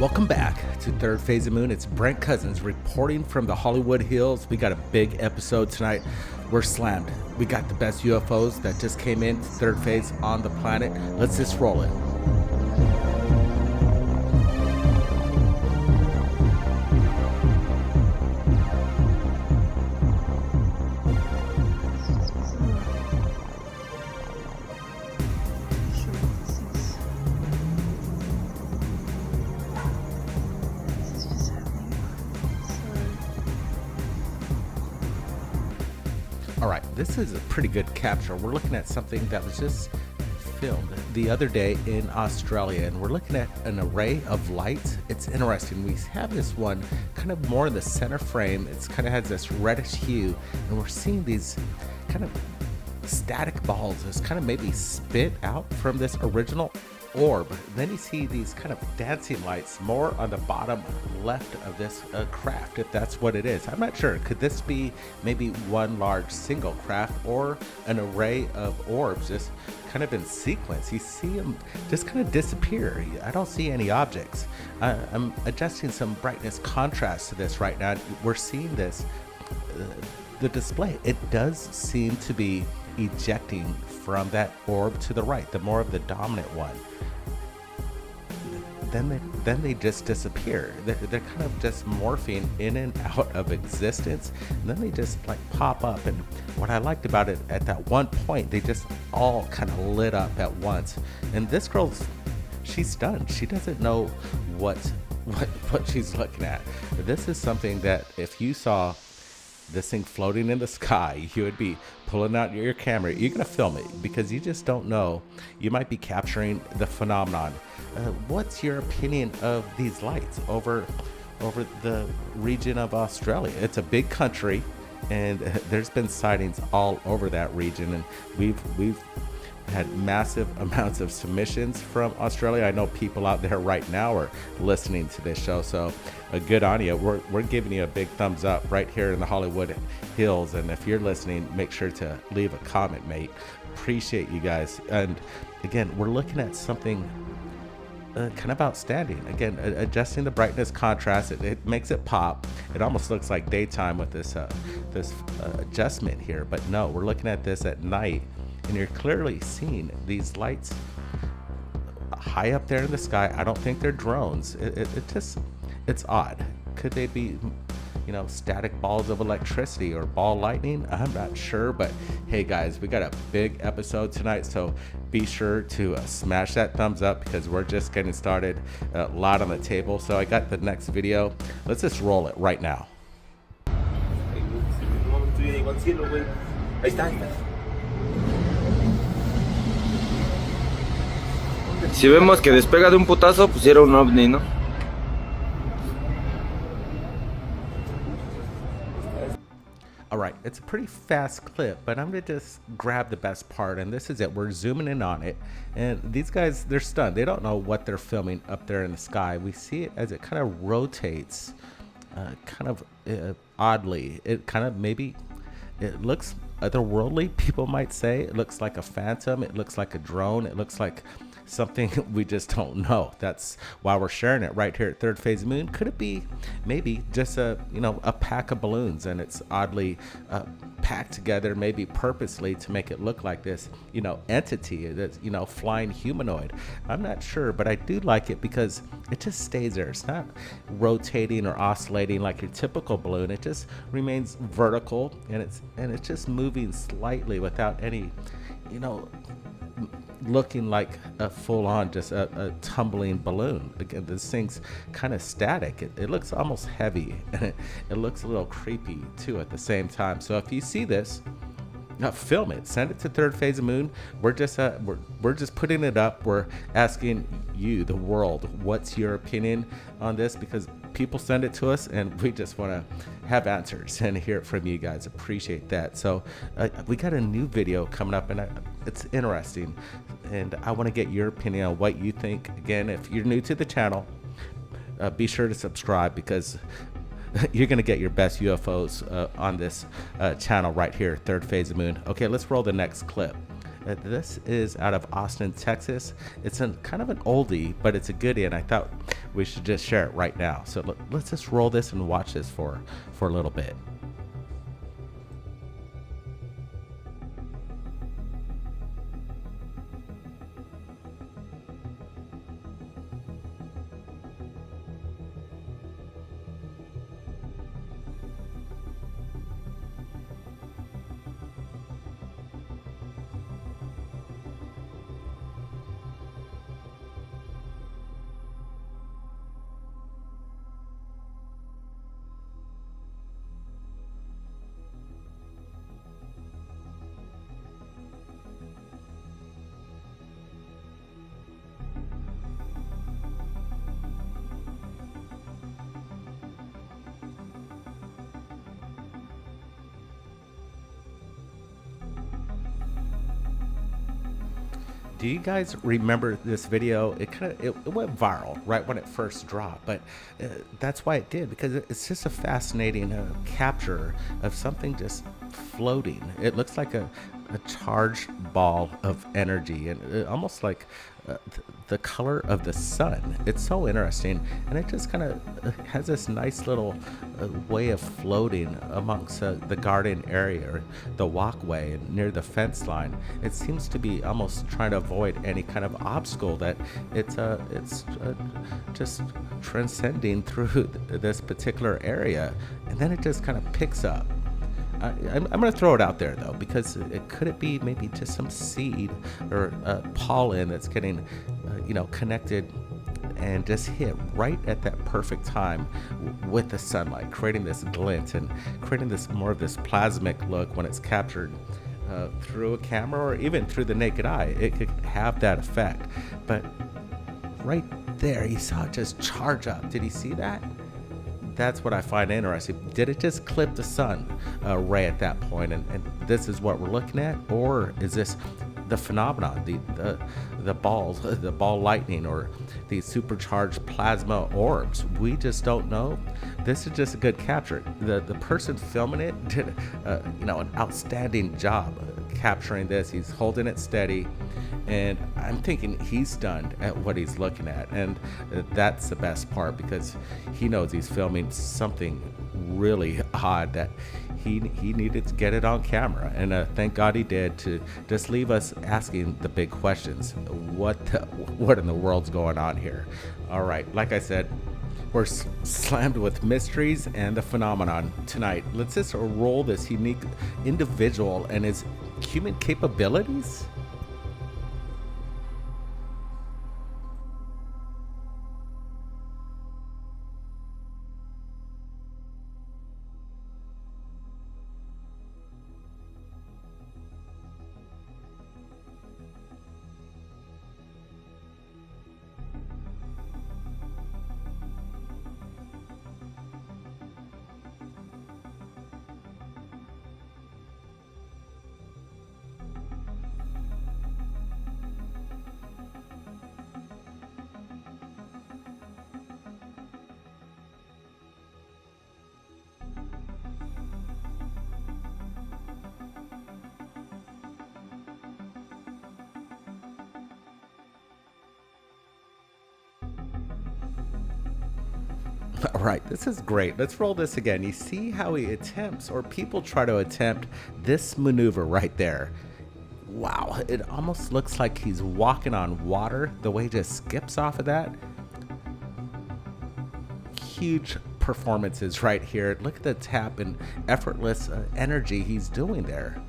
Welcome back to Third Phase of Moon. It's Brent Cousins reporting from the Hollywood Hills. We got a big episode tonight. We're slammed. We got the best UFOs that just came in, third phase on the planet. Let's just roll it. All right, this is a pretty good capture. We're looking at something that was just filmed the other day in Australia, and we're looking at an array of lights. It's interesting. We have this one kind of more in the center frame. It's kind of has this reddish hue, and we're seeing these kind of static balls that's kind of maybe spit out from this original orb. Then you see these kind of dancing lights more on the bottom left of this craft, if that's what it is. I'm not sure. Could this be maybe one large single craft or an array of orbs just kind of in sequence? You see them just kind of disappear. I don't see any objects. I'm adjusting some brightness contrast to this right now. We're seeing this the display. It does seem to be ejecting from that orb to the right, the more of the dominant one. Then they just disappear. They're kind of just morphing in and out of existence, and then they just like pop up. And what I liked about it, at that one point, they just all kind of lit up at once. And this she's stunned. She doesn't know what she's looking at. This is something that if you saw this thing floating in the sky, you would be pulling out your camera. You're gonna film it because you just don't know. You might be capturing the phenomenon. What's your opinion of these lights over the region of Australia? It's a big country, and there's been sightings all over that region, and we've had massive amounts of submissions from Australia. I know people out there right now are listening to this show, so good on you. We're giving you a big thumbs up right here in the Hollywood Hills, and if you're listening, make sure to leave a comment, mate. Appreciate you guys. And again, we're looking at something kind of outstanding. Again, adjusting the brightness contrast, it makes it pop. It almost looks like daytime with this adjustment here, but no, we're looking at this at night, and you're clearly seeing these lights high up there in the sky. I don't think they're drones. It's odd. Could they be, static balls of electricity or ball lightning? I'm not sure, but hey guys, we got a big episode tonight, so be sure to smash that thumbs up because we're just getting started. A lot on the table, so I got the next video. Let's just roll it right now. Si vemos que despega de un putazo, pues era un ovni, ¿no? All right, it's a pretty fast clip, but I'm gonna just grab the best part, and this is it. We're zooming in on it, and these guys, they're stunned. They don't know what they're filming up there in the sky. We see it as it kind of rotates, oddly. It kind of it looks otherworldly, people might say. It looks like a phantom. It looks like a drone. It looks like something we just don't know. That's why we're sharing it right here at Third Phase of Moon. Could it be maybe just a pack of balloons, and it's oddly packed together, maybe purposely to make it look like this entity that's flying humanoid? I'm not sure, but I do like it because it just stays there. It's not rotating or oscillating like your typical balloon. It just remains vertical, and it's just moving slightly without any looking like a full-on just a tumbling balloon. Again, this thing's kind of static. It looks almost heavy, and it looks a little creepy too at the same time. So if you see this, film it, send it to Third Phase of Moon. We're just putting it up. We're asking you, the world, what's your opinion on this, because people send it to us and we just want to have answers and hear it from you guys. Appreciate that. So we got a new video coming up, and it's interesting, and I want to get your opinion on what you think. Again, if you're new to the channel, be sure to subscribe, because you're gonna get your best UFOs on this channel right here, Third Phase of Moon. Okay, let's roll the next clip. This is out of Austin, Texas. It's a kind of an oldie, but it's a goodie, and I thought we should just share it right now. So let's just roll this and watch this for a little bit. Do you guys remember this video? It went viral right when it first dropped, but that's why it did, because it's just a fascinating capture of something just floating. It looks like a charged ball of energy, and almost like the color of the sun. It's so interesting, and it just kind of has this nice little way of floating amongst the garden area, or the walkway, and near the fence line. It seems to be almost trying to avoid any kind of obstacle that it's just transcending through this particular area, and then it just kind of picks up. I'm going to throw it out there, though, because could it be maybe just some seed or pollen that's getting, connected and just hit right at that perfect time with the sunlight, creating this glint and creating this more of this plasmic look when it's captured through a camera or even through the naked eye. It could have that effect. But right there, you saw it just charge up. Did you see that? That's what I find interesting. Did it just clip the sun ray at that point, and this is what we're looking at, or is this the phenomenon, the balls, the ball lightning, or the supercharged plasma orbs? We just don't know. This is just a good capture. The person filming it did an outstanding job capturing this. He's holding it steady, and I'm thinking he's stunned at what he's looking at, and that's the best part, because he knows he's filming something really odd that he needed to get it on camera, and thank God he did, to just leave us asking the big questions. What in the world's going on here? All right, like I said, we're slammed with mysteries and the phenomenon tonight. Let's just roll this unique individual and his human capabilities. All right, this is great. Let's roll this again. You see how he attempts, or people try to attempt, this maneuver right there. Wow, it almost looks like he's walking on water, the way he just skips off of that. Huge performances right here. Look at the tap and effortless energy he's doing there.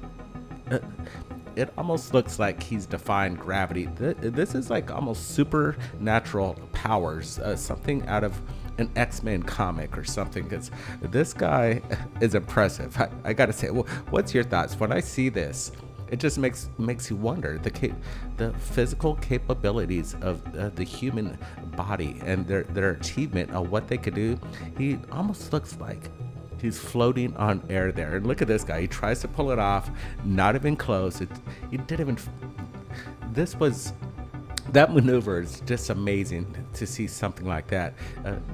It almost looks like he's defying gravity. This is like almost supernatural powers, something out of an X-Men comic or something, because this guy is impressive. I gotta say, what's your thoughts? When I see this, it just makes you wonder the physical capabilities of the human body and their achievement of what they could do. He almost looks like he's floating on air there. And look at this guy. He tries to pull it off. Not even close. He didn't even. This was That maneuver is just amazing to see something like that.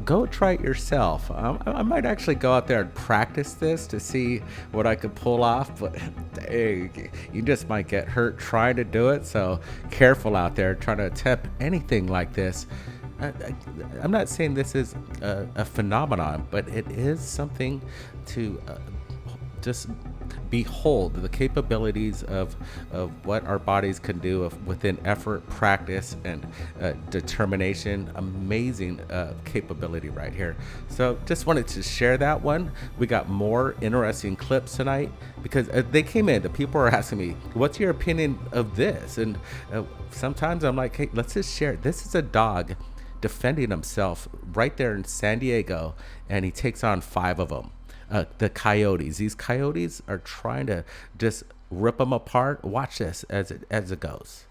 Go try it yourself. I might actually go out there and practice this to see what I could pull off, but hey, you just might get hurt trying to do it. So careful out there trying to attempt anything like this. I'm not saying this is a phenomenon, but it is something to just behold the capabilities of what our bodies can do within effort, practice, and determination. Amazing capability right here. So just wanted to share that one. We got more interesting clips tonight because they came in. The people are asking me, what's your opinion of this? And sometimes I'm like, hey, let's just share it. This is a dog defending himself right there in San Diego, and he takes on 5 of them. The coyotes. These coyotes are trying to just rip them apart. Watch this as it goes.